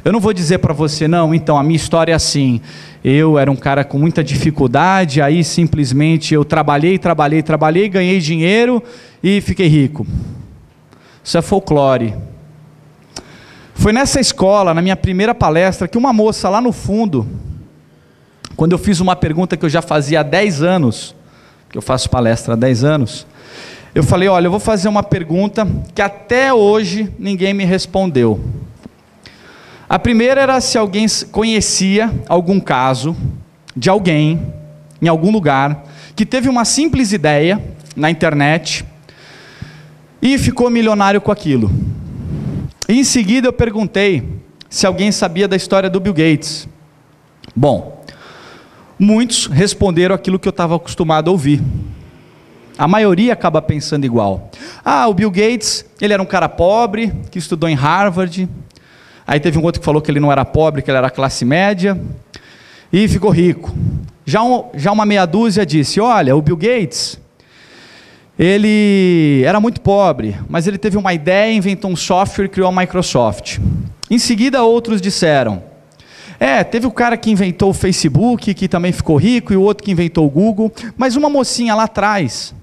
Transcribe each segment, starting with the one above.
Eu não vou dizer para você, não, então, a minha história é assim. Eu era um cara com muita dificuldade, aí simplesmente eu trabalhei, ganhei dinheiro e fiquei rico. Isso é folclore. Foi nessa escola, na minha primeira palestra, que uma moça lá no fundo, quando eu fiz uma pergunta que eu já fazia há 10 anos, que eu faço palestra há 10 anos, eu falei, olha, eu vou fazer uma pergunta que até hoje ninguém me respondeu. A primeira era se alguém conhecia algum caso de alguém, em algum lugar, que teve uma simples ideia na internet e ficou milionário com aquilo. E em seguida eu perguntei se alguém sabia da história do Bill Gates. Bom, muitos responderam aquilo que eu estava acostumado a ouvir. A maioria acaba pensando igual. Ah, o Bill Gates, ele era um cara pobre, que estudou em Harvard. Aí teve um outro que falou que ele não era pobre, que ele era classe média, e ficou rico. Já uma meia dúzia disse, olha, o Bill Gates, ele era muito pobre, mas ele teve uma ideia, inventou um software e criou a Microsoft. Em seguida, outros disseram, teve o cara que inventou o Facebook, que também ficou rico, e o outro que inventou o Google, mas uma mocinha lá atrás,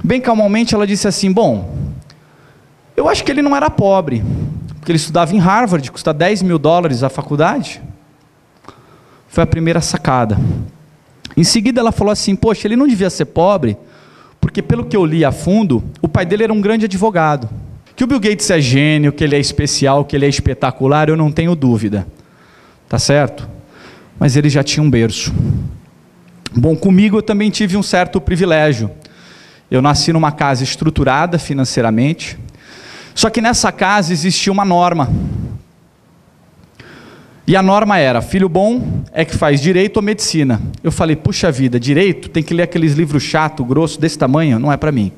bem calmamente, ela disse assim, bom, eu acho que ele não era pobre, porque ele estudava em Harvard, custa $10 mil a faculdade. Foi a primeira sacada. Em seguida ela falou assim, poxa, ele não devia ser pobre, porque pelo que eu li a fundo, o pai dele era um grande advogado. Que o Bill Gates é gênio, que ele é especial, que ele é espetacular, eu não tenho dúvida. Tá certo? Mas ele já tinha um berço. Bom, comigo eu também tive um certo privilégio. Eu nasci numa casa estruturada financeiramente, só que nessa casa existia uma norma. E a norma era, filho bom é que faz direito ou medicina. Eu falei, puxa vida, direito tem que ler aqueles livros chato, grosso, desse tamanho, não é para mim.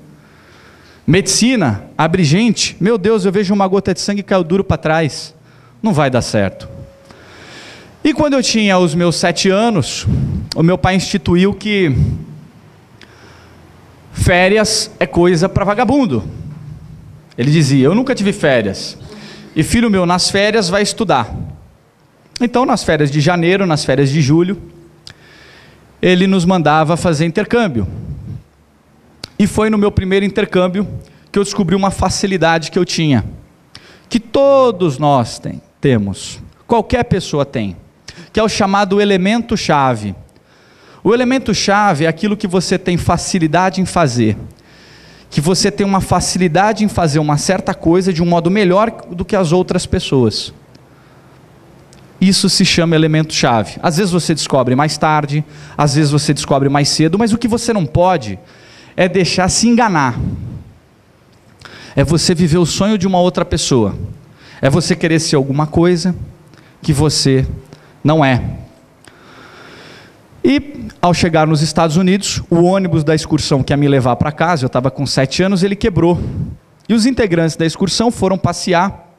Medicina, abrigente, meu Deus, eu vejo uma gota de sangue e caiu duro para trás. Não vai dar certo. E quando eu tinha os meus 7 anos, o meu pai instituiu que férias é coisa para vagabundo. Ele dizia, eu nunca tive férias, e filho meu, nas férias vai estudar. Então, nas férias de janeiro, nas férias de julho, ele nos mandava fazer intercâmbio. E foi no meu primeiro intercâmbio que eu descobri uma facilidade que eu tinha, que todos nós temos, qualquer pessoa tem, que é o chamado elemento-chave. O elemento-chave é aquilo que você tem facilidade em fazer, que você tem uma facilidade em fazer uma certa coisa de um modo melhor do que as outras pessoas. Isso se chama elemento-chave. Às vezes você descobre mais tarde, às vezes você descobre mais cedo, mas o que você não pode é deixar se enganar. É você viver o sonho de uma outra pessoa. É você querer ser alguma coisa que você não é. E ao chegar nos Estados Unidos, o ônibus da excursão que ia me levar para casa, eu estava com 7 anos, ele quebrou. E os integrantes da excursão foram passear,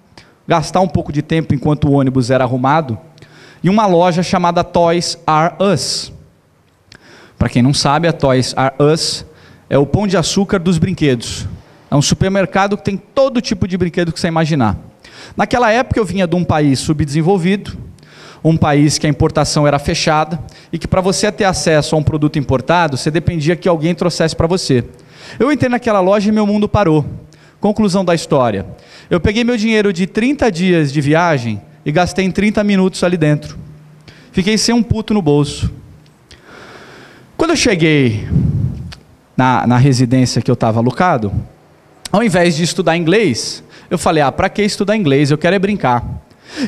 gastar um pouco de tempo enquanto o ônibus era arrumado, em uma loja chamada Toys R Us. Para quem não sabe, a Toys R Us é o pão de açúcar dos brinquedos. É um supermercado que tem todo tipo de brinquedo que você imaginar. Naquela época eu vinha de um país subdesenvolvido, um país que a importação era fechada, e que para você ter acesso a um produto importado, você dependia que alguém trouxesse para você. Eu entrei naquela loja e meu mundo parou. Conclusão da história. Eu peguei meu dinheiro de 30 dias de viagem e gastei em 30 minutos ali dentro. Fiquei sem um puto no bolso. Quando eu cheguei na residência que eu estava alocado, ao invés de estudar inglês, eu falei, para que estudar inglês? Eu quero é brincar.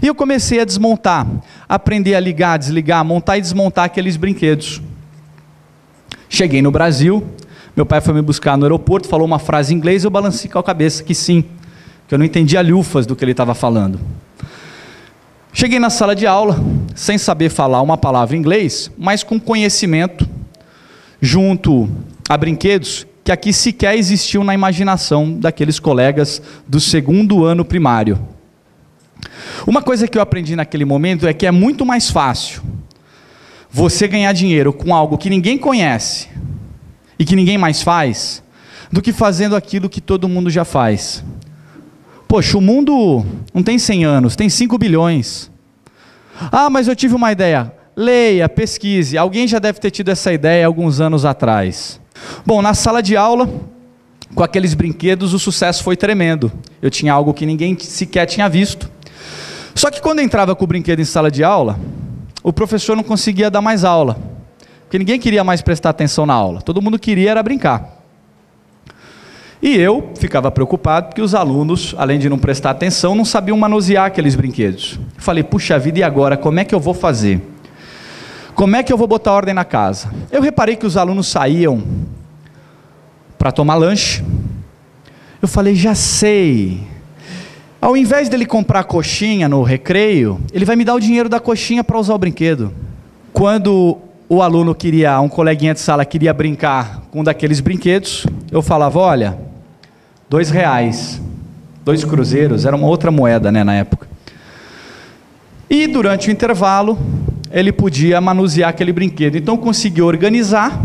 E eu comecei a desmontar, aprender a ligar, desligar, montar e desmontar aqueles brinquedos. Cheguei no Brasil, meu pai foi me buscar no aeroporto, falou uma frase em inglês, eu balancei com a cabeça que sim, que eu não entendia lufas do que ele estava falando. Cheguei na sala de aula, sem saber falar uma palavra em inglês, mas com conhecimento, junto a brinquedos, que aqui sequer existiam na imaginação daqueles colegas do 2º ano primário. Uma coisa que eu aprendi naquele momento é que é muito mais fácil você ganhar dinheiro com algo que ninguém conhece e que ninguém mais faz, do que fazendo aquilo que todo mundo já faz. Poxa, o mundo não tem 100 anos, tem 5 bilhões. Ah, mas eu tive uma ideia. Leia, pesquise. Alguém já deve ter tido essa ideia alguns anos atrás. Bom, na sala de aula, com aqueles brinquedos, o sucesso foi tremendo. Eu tinha algo que ninguém sequer tinha visto. Só que quando entrava com o brinquedo em sala de aula, o professor não conseguia dar mais aula. Porque ninguém queria mais prestar atenção na aula. Todo mundo queria era brincar. E eu ficava preocupado porque os alunos, além de não prestar atenção, não sabiam manusear aqueles brinquedos. Eu falei, puxa vida, e agora? Como é que eu vou fazer? Como é que eu vou botar ordem na casa? Eu reparei que os alunos saíam para tomar lanche. Eu falei, já sei. Ao invés dele comprar coxinha no recreio, ele vai me dar o dinheiro da coxinha para usar o brinquedo. Quando o aluno queria, um coleguinha de sala queria brincar com um daqueles brinquedos, eu falava, olha, R$2, 2 cruzeiros, era uma outra moeda, né, na época. E durante o intervalo, ele podia manusear aquele brinquedo. Então eu consegui organizar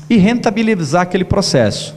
e rentabilizar aquele processo.